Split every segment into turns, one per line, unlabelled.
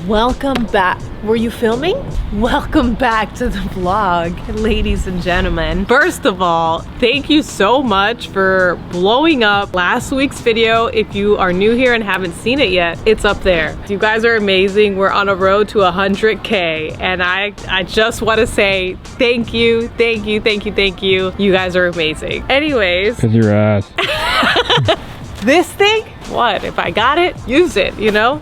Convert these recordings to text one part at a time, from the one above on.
Welcome back. Were you filming? Welcome back to the vlog, ladies and gentlemen. First of all, thank you so much for blowing up last week's video. If you are new here and haven't seen it yet, it's up there. You guys are amazing. We're on a road to 100K, and I just want to say thank you, thank you, thank you, thank you. You guys are amazing. Anyways.
Cause your ass.
This thing, what? If I got it, use it, you know?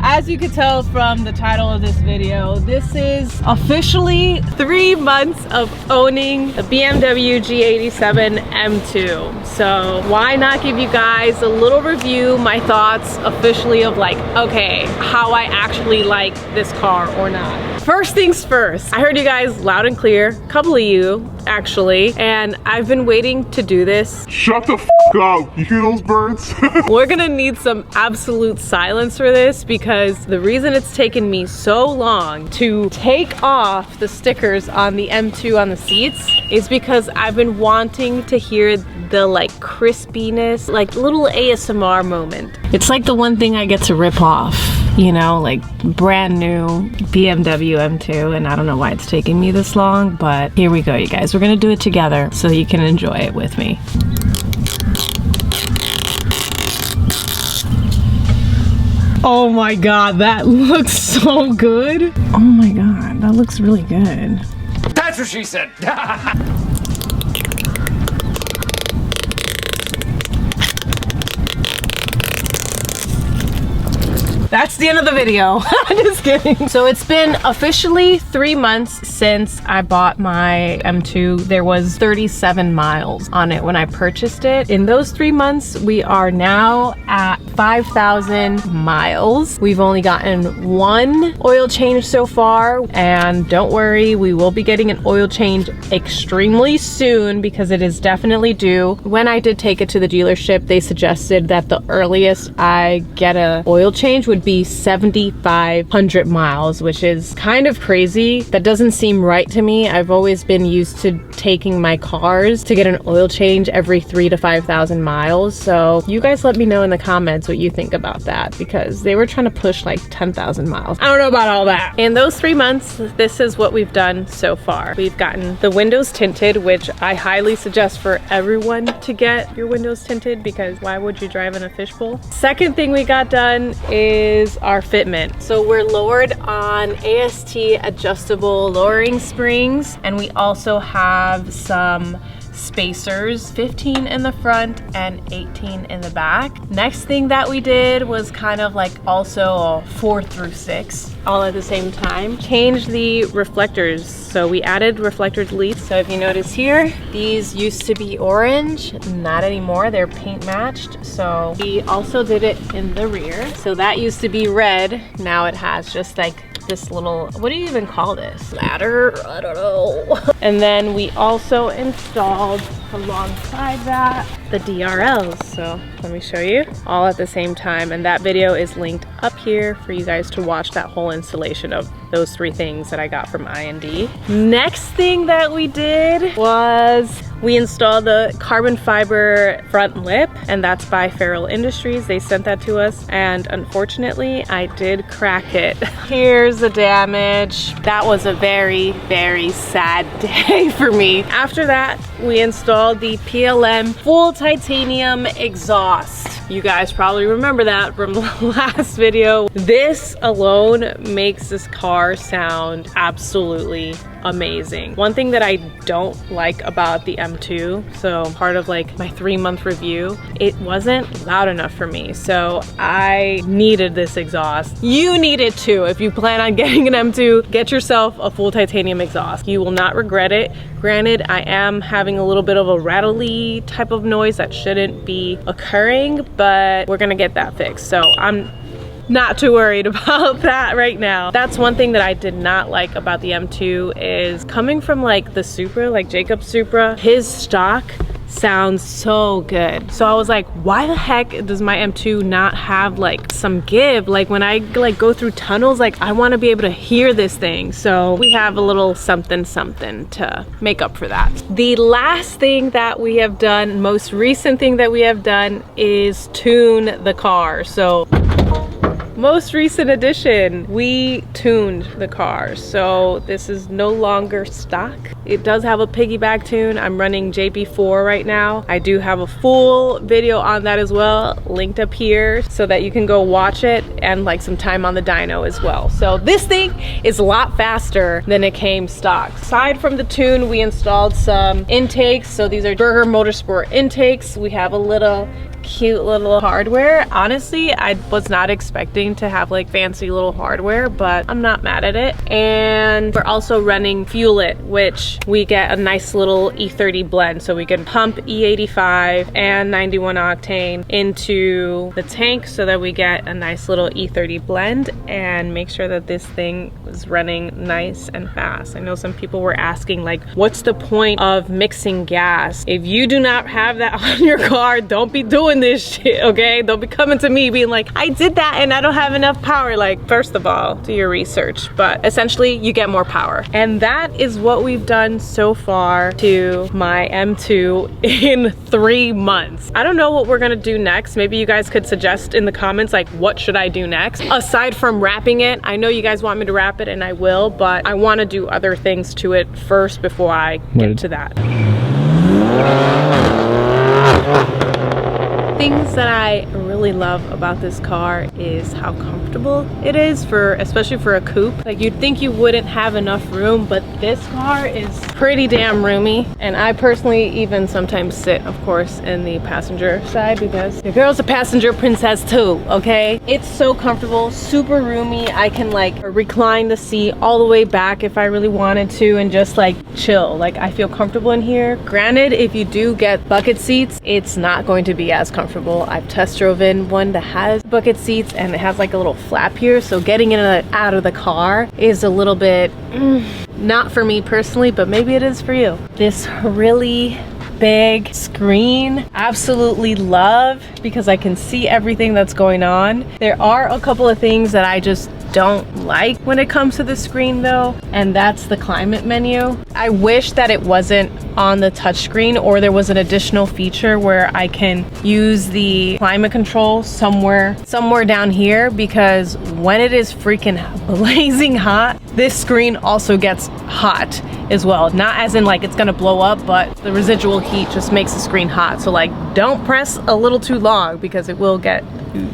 As you can tell from the title of this video, this is officially 3 months of owning the BMW G87 M2. So why not give you guys a little review, my thoughts officially of like, okay, how I actually like this car or not. First things first, I heard you guys loud and clear, a couple of you actually, and I've been waiting to do this.
Shut the f up, you hear those birds?
We're gonna need some absolute silence for this because the reason it's taken me so long to take off the stickers on the M2 on the seats is because I've been wanting to hear the like crispiness, like little ASMR moment. It's like the one thing I get to rip off, you know, like brand new BMW M2, and I don't know why it's taking me this long, but here we go, you guys. We're gonna do it together so you can enjoy it with me. Oh my God, that looks so good. Oh my God, that looks really good.
That's what she said.
That's the end of the video. I'm just kidding. So it's been officially 3 months since I bought my M2. There was 37 miles on it when I purchased it. In those 3 months, we are now at 5,000 miles. We've only gotten one oil change so far, and don't worry, we will be getting an oil change extremely soon because it is definitely due. When I did take it to the dealership, they suggested that the earliest I get an oil change would be 7,500 miles, which is kind of crazy. That doesn't seem right to me. I've always been used to taking my cars to get an oil change every 3,000 to 5,000 miles. So you guys let me know in the comments what you think about that, because they were trying to push like 10,000 miles. I don't know about all that. In those 3 months, this is what we've done so far. We've gotten the windows tinted, which I highly suggest for everyone to get your windows tinted, because why would you drive in a fishbowl? Second thing we got done is our fitment. So we're lowered on AST adjustable lowering springs, and we also have some spacers, 15 in the front and 18 in the back. Next thing that we did was kind of like also a 4 through 6 all at the same time. Changed the reflectors. So we added reflector deletes. So if you notice here, these used to be orange, not anymore. They're paint matched. So we also did it in the rear. So that used to be red. Now it has just like this little, what do you even call this? Ladder? I don't know. And then we also installed alongside that the DRLs. So let me show you all at the same time. And that video is linked up here for you guys to watch that whole installation of those 3 things that I got from I&D. Next thing that we did was we installed the carbon fiber front lip, and that's by Feral Industries. They sent that to us, and unfortunately I did crack it. Here's the damage. That was a very, very sad day for me. After that, we installed the PLM full titanium exhaust. You guys probably remember that from the last video. This alone makes this car sound absolutely amazing. One thing that I don't like about the M2, so part of like my 3-month review, it wasn't loud enough for me. So I needed this exhaust. You need it too. If you plan on getting an M2, get yourself a full titanium exhaust. You will not regret it. Granted, I am having a little bit of a rattly type of noise that shouldn't be occurring, but we're gonna get that fixed. So I'm not too worried about that right now. That's one thing that I did not like about the M2 is coming from like the Supra, like Jacob's Supra, his stock sounds so good. So I was like, why the heck does my M2 not have like some give? Like when I like go through tunnels, like I want to be able to hear this thing. So we have a little something to make up for that. The last thing that we have done, most recent thing that we have done is tune the car. So most recent addition. We tuned the car, so this is no longer stock. It does have a piggyback tune. I'm running JB4 right now. I do have a full video on that as well, linked up here so that you can go watch it, and like some time on the dyno as well. So this thing is a lot faster than it came stock. Aside from the tune, we installed some intakes. So these are Burger Motorsport intakes. We have a little cute little hardware. Honestly, I was not expecting to have like fancy little hardware, but I'm not mad at it. And we're also running Fuel It, which we get a nice little E30 blend, so we can pump E85 and 91 octane into the tank so that we get a nice little E30 blend and make sure that this thing is running nice and fast. I know some people were asking like, what's the point of mixing gas? If you do not have that on your car, don't be doing this shit, okay? Don't be coming to me being like, I did that and I don't have enough power. Like, first of all, do your research, but essentially you get more power. And that is what we've done so far to my M2 in 3 months. I don't know what we're gonna do next. Maybe you guys could suggest in the comments, like, what should I do next? Aside from wrapping it, I know you guys want me to wrap it and I will, but I wanna do other things to it first before I get to that. Things that I really love about this car is how comfortable it is, especially for a coupe. Like, you'd think you wouldn't have enough room, but this car is pretty damn roomy. And I personally even sometimes sit, of course, in the passenger side because your girl's a passenger princess too, okay? It's so comfortable, super roomy. I can like recline the seat all the way back if I really wanted to and just like chill. Like, I feel comfortable in here. Granted, if you do get bucket seats, it's not going to be as comfortable. I've test driven one that has bucket seats and it has like a little flap here, so getting in and out of the car is a little bit not for me personally, but maybe it is for you. This really big screen, absolutely love, because I can see everything that's going on. There are a couple of things that I just don't like when it comes to the screen though, and that's the climate menu. I wish that it wasn't on the touchscreen, or there was an additional feature where I can use the climate control somewhere down here, because when it is freaking blazing hot, this screen also gets hot as well. Not as in like it's gonna blow up, but the residual heat just makes the screen hot. So like, don't press a little too long because it will get,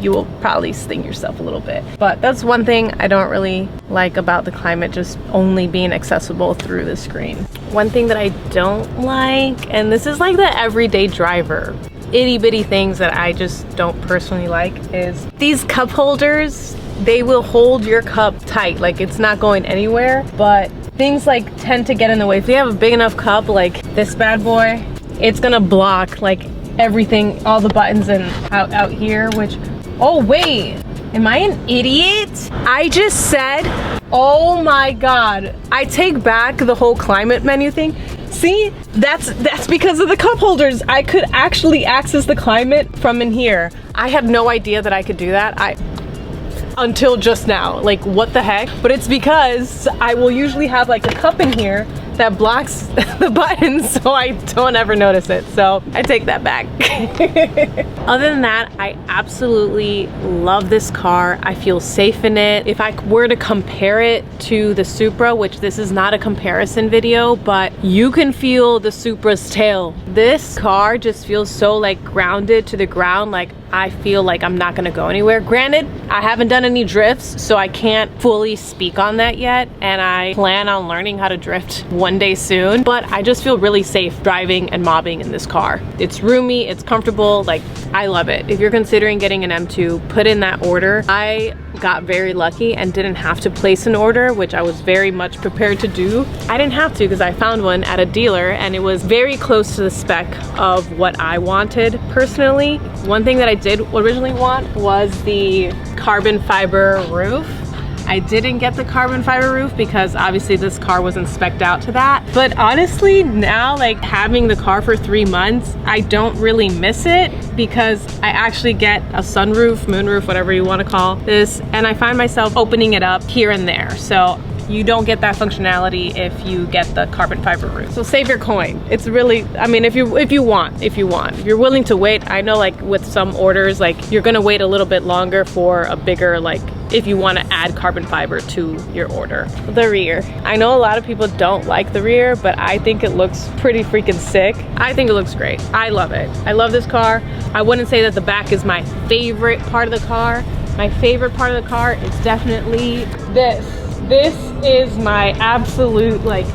you will probably sting yourself a little bit. But that's one thing I don't really like about the climate, just only being accessible through the screen. One thing that I don't like, and this is like the everyday driver, itty bitty things that I just don't personally like, is these cup holders. They will hold your cup tight, like it's not going anywhere, but things like tend to get in the way. If you have a big enough cup like this bad boy, it's gonna block like everything, all the buttons and out here, which, oh wait, am I an idiot? I just said, oh my God, I take back the whole climate menu thing. See, that's because of the cup holders. I could actually access the climate from in here. I had no idea that I could do that. Until just now, like what the heck? But it's because I will usually have like a cup in here that blocks the buttons, so I don't ever notice it. So I take that back. Other than that, I absolutely love this car. I feel safe in it. If I were to compare it to the Supra, which this is not a comparison video, but you can feel the Supra's tail. This car just feels so like grounded to the ground. Like, I feel like I'm not gonna go anywhere. Granted, I haven't done any drifts, so I can't fully speak on that yet, and I plan on learning how to drift one day soon, but I just feel really safe driving and mobbing in this car. It's roomy, it's comfortable, like I love it. If you're considering getting an M2, put in that order. I got very lucky and didn't have to place an order, which I was very much prepared to do. I didn't have to because I found one at a dealer and it was very close to the spec of what I wanted personally. One thing that I did originally want was the carbon fiber roof. I didn't get the carbon fiber roof because obviously this car wasn't spec'd out to that. But honestly, now like having the car for 3 months, I don't really miss it because I actually get a sunroof, moonroof, whatever you want to call this, and I find myself opening it up here and there. So you don't get that functionality if you get the carbon fiber roof. So save your coin. It's really, I mean, if you're willing to wait. I know like with some orders, like you're gonna wait a little bit longer for a bigger like if you want to add carbon fiber to your order. The rear. I know a lot of people don't like the rear, but I think it looks pretty freaking sick. I think it looks great. I love it. I love this car. I wouldn't say that the back is my favorite part of the car. My favorite part of the car is definitely this. This is my absolute like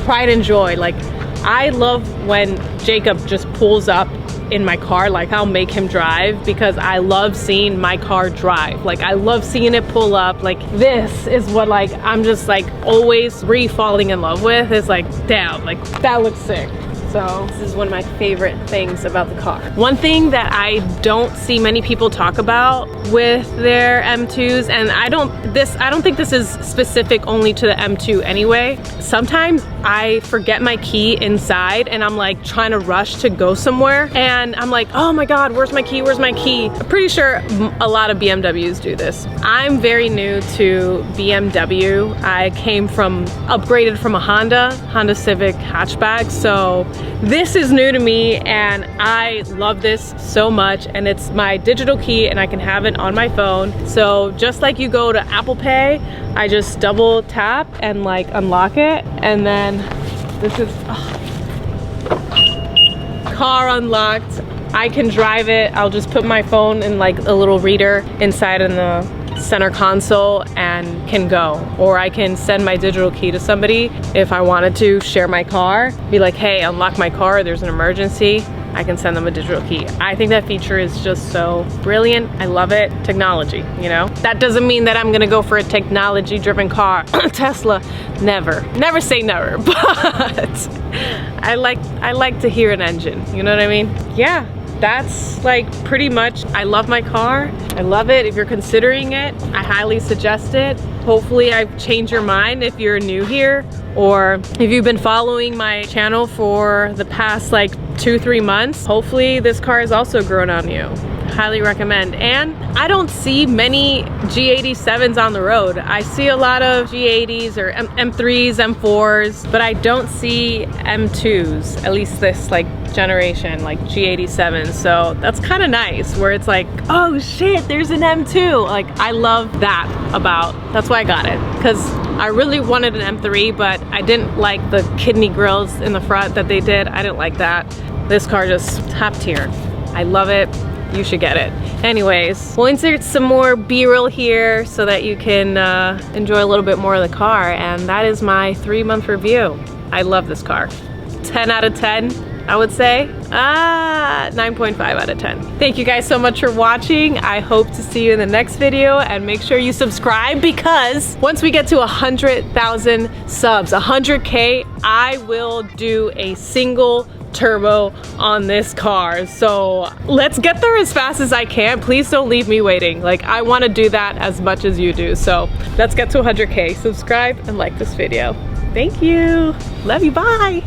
pride and joy. Like, I love when Jacob just pulls up in my car. Like, I'll make him drive because I love seeing my car drive. Like, I love seeing it pull up. Like, this is what like I'm just like always re-falling in love with. It's like, damn, like that looks sick. So this is one of my favorite things about the car. One thing that I don't see many people talk about with their M2s, and I don't think this is specific only to the M2 anyway. Sometimes I forget my key inside and I'm like trying to rush to go somewhere and I'm like, oh my God, where's my key? Where's my key? I'm pretty sure a lot of BMWs do this. I'm very new to BMW. I upgraded from a Honda Civic hatchback. So this is new to me and I love this so much, and it's my digital key and I can have it on my phone. So just like you go to Apple Pay, I just double tap and like unlock it, and then this is car unlocked. I can drive it. I'll just put my phone in like a little reader inside in the center console and can go. Or I can send my digital key to somebody if I wanted to share my car, be like, hey, unlock my car, there's an emergency. I can send them a digital key. I think that feature is just so brilliant. I love it. Technology, you know? That doesn't mean that I'm gonna go for a technology driven car. Tesla, never. Never say never, but I like to hear an engine, you know what I mean? Yeah. That's like pretty much, I love my car. I love it. If you're considering it, I highly suggest it. Hopefully I've changed your mind if you're new here, or if you've been following my channel for the past like 2-3 months, hopefully this car has also grown on you. Highly recommend. And I don't see many G87s on the road. I see a lot of G80s or M3s, M4s, but I don't see M2s, at least this like generation, like G87. So that's kind of nice, where it's like, oh shit, there's an M2. Like, I love that that's why I got it, because I really wanted an M3, but I didn't like the kidney grills in the front that they did. I didn't like that. This car just top tier. I love it. You should get it. Anyways, we'll insert some more B-roll here so that you can enjoy a little bit more of the car, and that is my 3-month review. I love this car. 10 out of 10, I would say. 9.5 out of 10. Thank you guys so much for watching. I hope to see you in the next video, and make sure you subscribe, because once we get to 100,000 subs, 100K, I will do a single turbo on this car. So let's get there as fast as I can. Please don't leave me waiting. Like, I want to do that as much as you do. So let's get to 100K. Subscribe and like this video. Thank you. Love you. Bye.